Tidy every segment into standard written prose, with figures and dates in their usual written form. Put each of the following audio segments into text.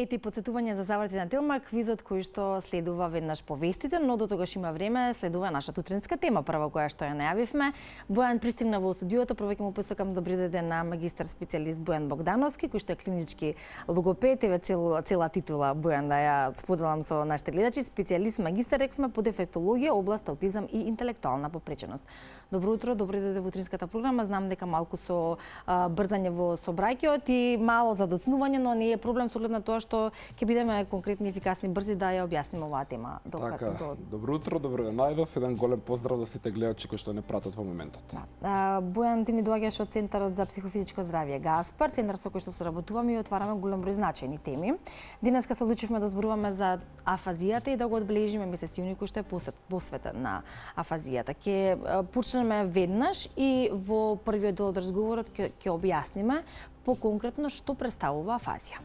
Ете, подсетување за заврати на Телма, квизот кој што следува веднаш по вестите, но до тогаш има време, следува нашата утринска тема, прва која што ја најавивме. Бојан пристигна во студиото, прво ќе му постакам добри ден на магистар специјалист Бојан Богдановски, кој што е клинички логопед, еве цела титула Бојан да ја споделам со нашите гледачи, специјалист магистар реквме по дефектологија, област аутизам и интелектуална попреченост. Добро утро, добро дојде во утринската програма. Знам дека малку со брзање во собраќајот и мало задоцнување, но не е проблем со оглед на тоа што ќе бидеме конкретни, ефикасни, брзи да ја објасниме оваа тема. Така, добро утро, добро ден најдов, еден голем поздрав до сите гледачи кои што не пратат во моментот. Бојан, ти ни доаѓаш од Центарот за психофизичко здравје Гаспар, центар со кој што соработуваме и отвараме голем број значајни теми. Денеска се одлучивме да зборуваме за афазијата и да го одбележиме месец јуни кој што е посветен на афазијата. Ќе почнеме веднаш и во првиот дел од разговорот ќе објасниме поконкретно што представува афазија.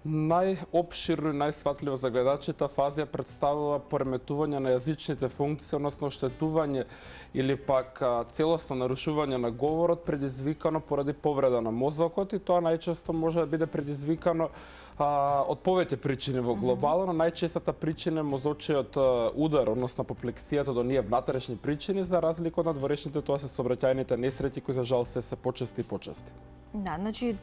Најопширно и најсватливо за гледачите, афазија представува пореметување на јазичните функции, односно оштетување или пак целосно нарушување на говорот предизвикано поради повреда на мозокот, и тоа најчесто може да биде предизвикано од повеќе причини во глобално, но најчестата причина е мозочиот удар, односно апоплексијата до ние внатрешни причини, за разлика од надворешните, тоа се сообраќајните несреќи кои за жал се почести и почести. Да, значи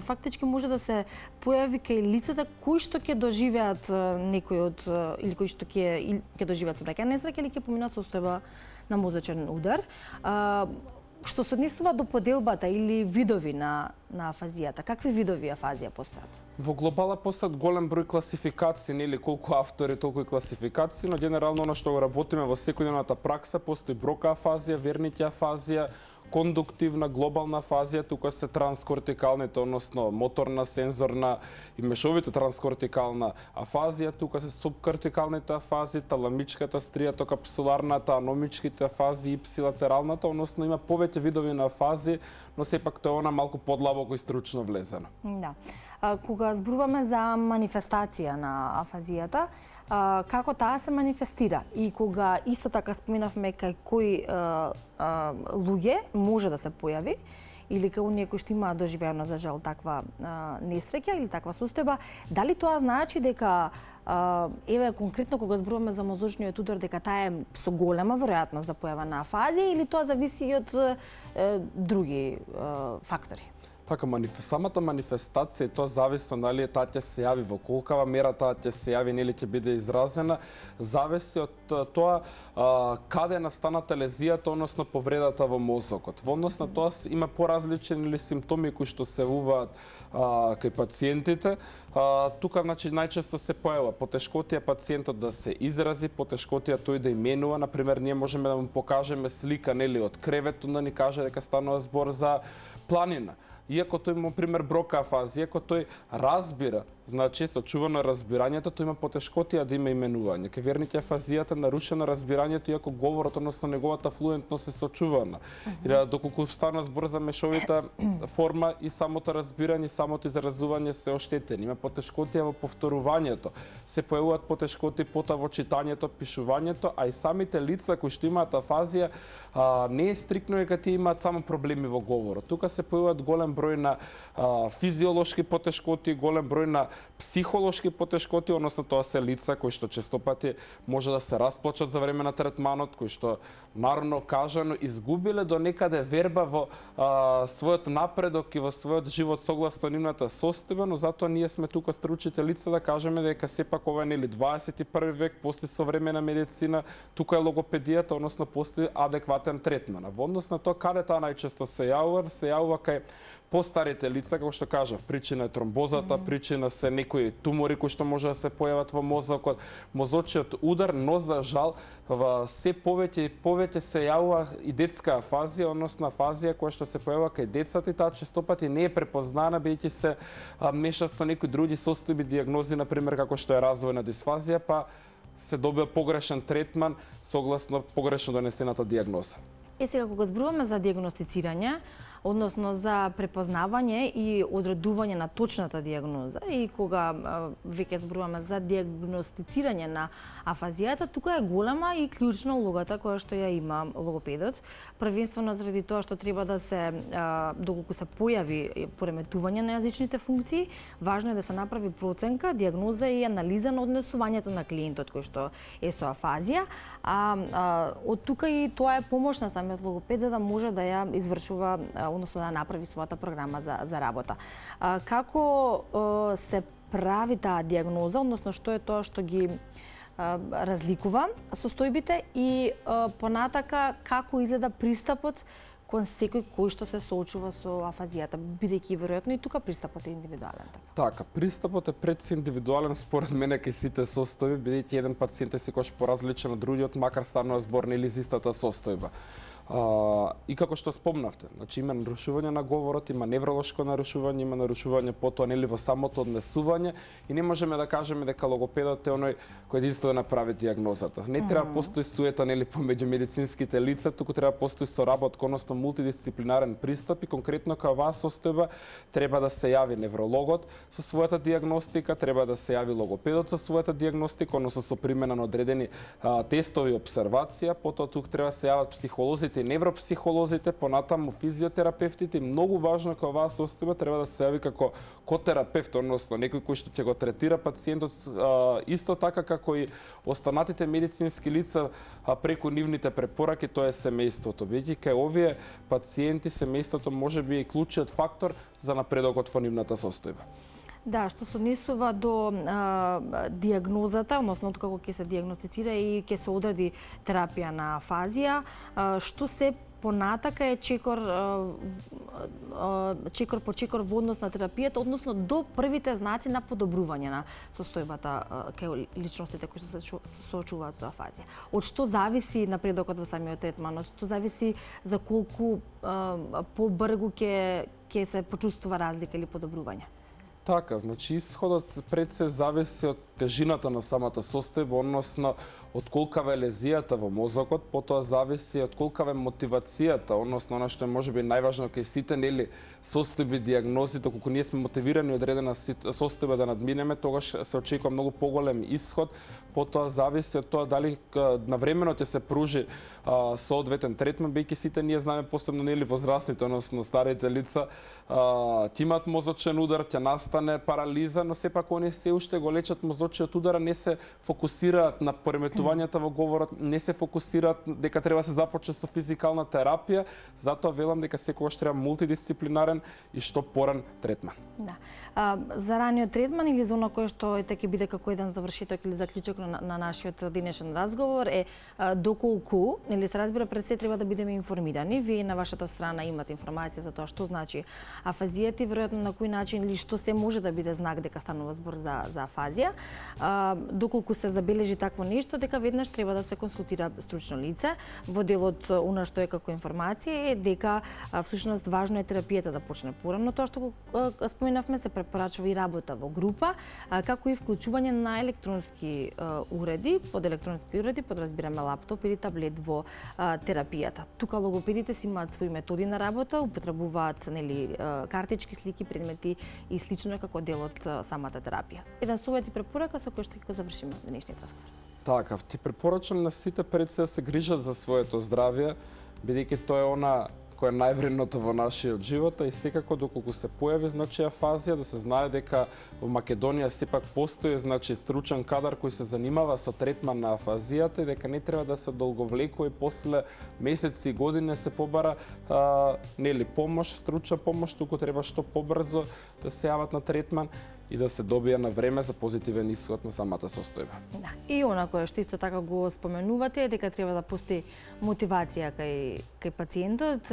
фактички може да се појави кај лицата кои што ќе доживеат некој од или кои што ќе доживеат сообраќајна несреќа или ќе поминат состојба на мозочен удар. Што се однесува до поделбата или видови на афазијата, какви видови афазија постојат? Во глобала постојат голем број класификации, нели колку автори, толку и класификации, но генерално она што го работиме во секојдневната пракса, постои брока афазија, верниќа афазија, кондуктивна, глобална афазија, тука се транскортикалните, односно моторна, сензорна и мешовито транскортикална афазија, тука се субкортикалните афазии, таламичката, стријатокапсуларната, аномичките афазии, ипсилатералната, односно има повеќе видови на афазии, но сепак тоа е она малку подлабоко и стручно влезено. Да. Кога зборуваме за манифестација на афазијата, како таа се манифестира и кога исто така споменавме кај кои луѓе може да се појави или кај оние кои што имаат доживеано за жал таква несреќа или таква состојба, дали тоа значи дека еве конкретно кога зборуваме за мозочниот удар дека таа е со голема веројатност за појава на афазија или тоа зависи и од други фактори? Така, самата манифестација, тоа зависно дали таа ќе се јави во колкава мера таа ќе се јави, нели ќе биде изразена, зависи од тоа каде настаната лезијата, односно повредата во мозокот. Во однос на тоа има поразлични или симптоми кои што се јавуваат кај пациентите. Тука значи најчесто се појава потешкотија пациентот да се изрази, потешкотија тој да именува, например ние можеме да му покажеме слика нели од креветот да ни каже дека станува збор за планина. Иако тој има, пример, брока афазија, иако тој разбира, значи сочувано разбирањето, тој има потешкотија да има именување. Ке верниќе афазијата нарушено разбирањето, иако говорот, односно неговата флуентност е сочувана. И доколку стана збор за мешовита форма и самото разбирање, самото изразување се оштетени. Има потешкотија во повторувањето, се појавуваат потешкоти пота во читањето, пишувањето, а и самите лица кои што имаат афазија не е стрикно дека тие имаат само проблеми во говорот. Тука се појавуваат голем број на физиолошки потешкоти, голем број на психолошки потешкоти, односно тоа се лица кои што често пати може да се расплачат за време на третманот, кои што народно кажано изгубиле до некаде верба во својот напредок и во својот живот согласно нивната состојба, но затоа ние сме тука стручите лица да кажеме дека сепак ова е нели 21 век, постои современа медицина, тука е логопедијата, односно постои адекватен третман. Во однос на тоа каде таа најчесто се јавува кај постарите лица, како што кажав, причина е тромбозата, причина се некои тумори кои што може да се појават во мозокот, мозочниот удар, но за жал се повеќе и повеќе се јавува и детска афазија, односно афазија која што се појавува кај децата и таа често пати не е препознана бидејќи се меша со некои други состојби, дијагнози, например како што е развојна дисфазија, па се добива погрешен третман согласно погрешно донесената дијагноза. Сега кога зборуваме за дијагностицирање, односно за препознавање и одредување на точната дијагноза. И кога веќе зборуваме за дијагностицирање на афазијата, тука е голема и клучна улогата која што ја има логопедот, првенствено заради тоа што треба да се доколку се појави пореметување на јазичните функции, важно е да се направи проценка, дијагноза и анализа на однесувањето на клиентот кој што е со афазија. Од тука и тоа е помош на самиот логопед за да може да ја извршува, односно да направи својата програма за работа. Како се прави таа дијагноза, односно што е тоа што ги разликува состојбите и понатака како изгледа пристапот кон секој кој што се соочува со афазијата, бидејќи веројатно и тука пристапот е индивидуален. Така, пристапот е пред се индивидуален според мене кај сите состојби, бидејќи еден пациент е секогаш поразличен од другиот, макар станува збор нели за истата состојба. И како што спомнавте, значи има нарушување на говорот, има невролошко нарушување, има нарушување потоа нели во самото однесување и не можеме да кажеме дека логопедот е оној кој единствено направи дијагнозата. Не треба постои суета нели помеѓу медицинските лица, туку треба постои соработка, односно мултидисциплинарен пристап и конкретно кај оваа состојба треба да се јави неврологот со својата дијагностика, треба да се јави логопедот со својата дијагностика, односно со примена на одредени тестови и обсервација, потоа тук треба да се јават психолозите и невропсихолозите, понатаму физиотерапевтите и многу важно кај оваа состојба треба да се јави како котерапевт, односно некој кој што ќе го третира пациентот исто така како и останатите медицински лица преку нивните препораки, тоа е семејството. Бидејќи кај овие пациенти семејството можеби е клучниот фактор за напредокот во нивната состојба. Да, што се однесува до дијагнозата, односно од како ќе се дијагностицира и ќе се одреди терапија на афазија, што се понатака е чекор по чекор во однос на терапијата, односно до првите знаци на подобрување на состојбата кај личностите кои се соочуваат со афазија. Од што зависи напредокот во самиот третман, од што зависи за колку побрзо ќе се почувствува разлика или подобрување? Така, значи исходот пред се зависи од тежината на самата состојба, односно од колкава е лезијата во мозокот, потоа зависи од колкава е мотивацијата, односно она што е можеби најважно кај сите нели состојби дијагнози, доколку ние сме мотивирани одредена состојба да надминеме, тогаш се очекува многу поголем исход, потоа зависи од тоа дали навремено ќе се пружи соодветен третман, бидејќи сите ние знаеме посебно нели возрастните, односно старите лица, ќе имаат мозочен удар, ќе настане парализа, но сепак они се уште го лечат мозочниот удар, не се фокусираат на пореметувањата во говорот, не се фокусираат дека треба да се започне со физикална терапија, затоа велам дека секогаш треба мултидисциплинарен и што поран третман. Да. За раниот третман или за оно кое што ќе биде како еден завршиток или заклучок на нашиот денешен разговор е доколку, нели се разбира, пред се треба да бидеме информирани. Вие на вашата страна имате информација за тоа што значи афазијата и веројатно на кој начин или што се може да биде знак дека станува збор за афазија. Доколку се забележи такво нешто, дека веднаш треба да се консултира стручно лице. Во делот она што е како информација е дека всушност важно е терапијата да почне порано, тоа што го споменавме, се препорачува и работа во група, како и вклучување на електронски уреди, подразбираме лаптоп или таблет во терапијата. Тука логопедите си имаат своји методи на работа, употребуваат нели картички, слики, предмети и слично како дел од самата терапија. Еден совет и препорака со кој што ќе го завршиме денешниот разговор. Така, ти препорачам на сите пред се да се грижат за своето здравје, бидејќи тоа е она кој е највредното во нашиот живот, и секако доколку се појави значи афазија, да се знае дека во Македонија сепак постои значи стручен кадар кој се занимава со третман на афазијата и дека не треба да се долговлекува и после месеци и години се побара нели помош, стручна помош, туку треба што побрзо да се јават на третман и да се добија на време за позитивен исход на самата состојба. Да. И она кое што исто така го споменувате е дека треба да постои мотивација кај пациентот,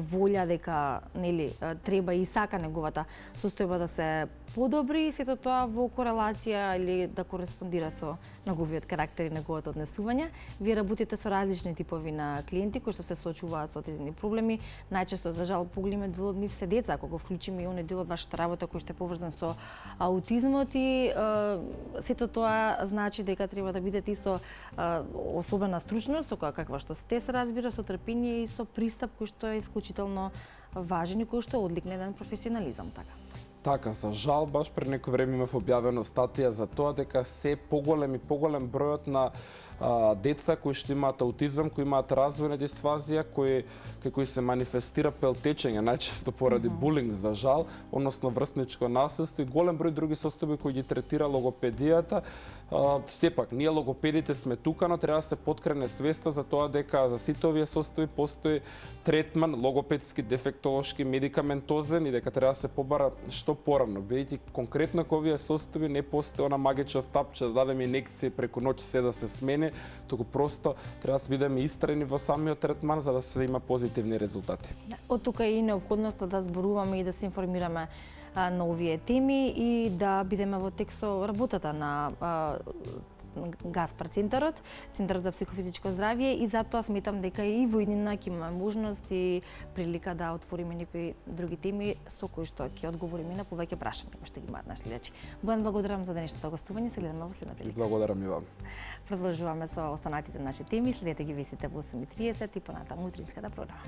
волја дека нели треба и сака неговата состојба да се подобри, сето тоа во корелација или да кореспондира со неговиот карактер и неговото однесување. Вие работите со различни типови на клиенти кои што се соочуваат со одредени проблеми. Најчесто, за жал, поголемиот дел од нив се деца, ако го вклучиме и оној дел од вашата работа кој што е поврзан со аутизмот и сето тоа значи дека треба да бидете и со особена стручност, со каква што сте, се разбира, со трпение и со пристап кој што е исклучително важен и кој што одлик на еден професионализам, така. Така, за жал, баш пред некој време имав објавено статија за тоа дека се поголем и поголем бројот на деца кои што имаат аутизам, кои имаат развојна дисфазија, кои се манифестира пелтечење, најчесто поради булинг за жал, односно врсничко насилство и голем број други состојби кои ги третира логопедијата. Сепак, ние логопедите сме тука, но треба да се поткрене свеста за тоа дека за сите овие состојби постои третман логопедски, дефектолошки, медикаментозен и дека треба да се побара што порано, бидејќи конкретно кога овие состојби не постои она магично стапче да дадеме инекција преку ноќ се да се смени, туку просто треба да бидеме истрени во самиот третман за да се има позитивни резултати. Од тука и неопходноста да зборуваме и да се информираме на овие теми и да бидеме во текст со работата на Гаспар Центарот за психофизичко здравје и затоа сметам дека и во иднина ќе имаме можност и прилика да отвориме некои други теми со кои што ќе одговориме на повеќе прашања кои што ги имаат наши следачи. Бојан, благодарам за денешното гостување, се гледаме во следна прилика. Благодарам и вам. Продолжуваме со останатите наши теми, следете ги вестите во 8:30 и понатаму утринската програма.